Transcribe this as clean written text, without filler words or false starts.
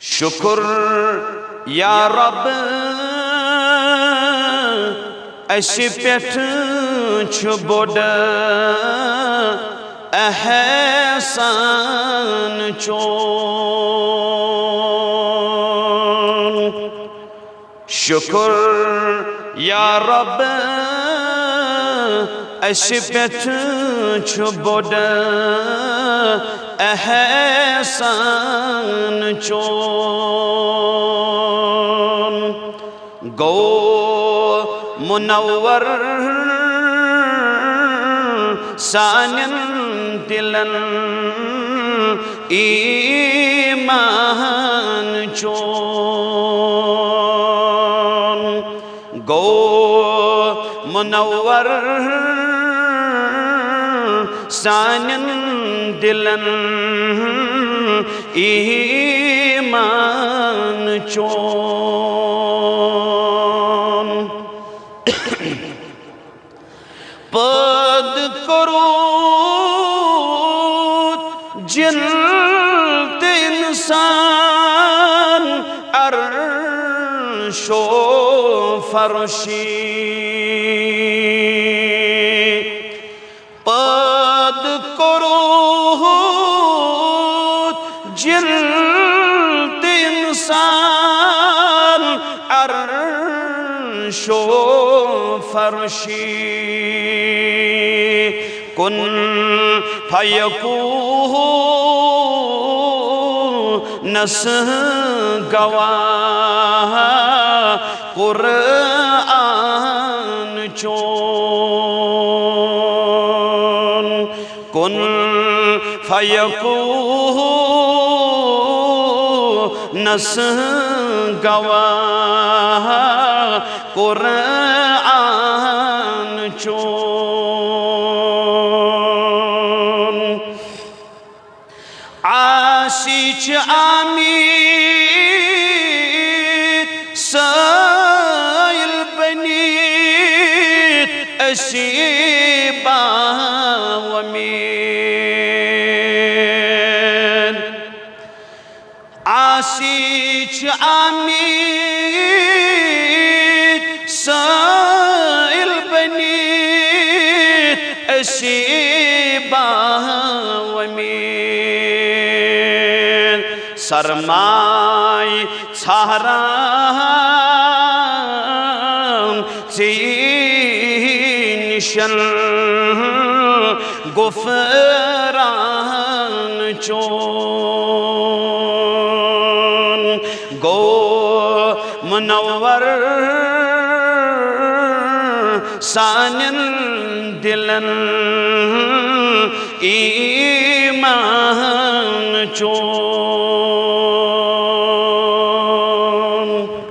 शुक्र या रब अशि पेठ छु बोड एहसान चोन। शुक्र या रब अशि पेठ छु बोड एहसान चोन। गो मुनव्वर सानिन दिलन ईमान चोन। गो मुनव्वर सानिन दिलन ईमान चोन। पद करो जिल्द इंसान अर्शो फरशी। पद करो जिल्द इंसान अर्शो फरशी। कुन फयकून नस गवाह कुरआन चोन। कुन फयकून नस गवाह कुरआन चोन। आशीच आमीद साइल बनीत अशीबा वमीन। आशीच आमीद साइल बनीत अशीबा वमीन। सरमाई छाराम निशन गुफरान चोन। गो मुनव्वर सानिन दिलन ईमान चोन।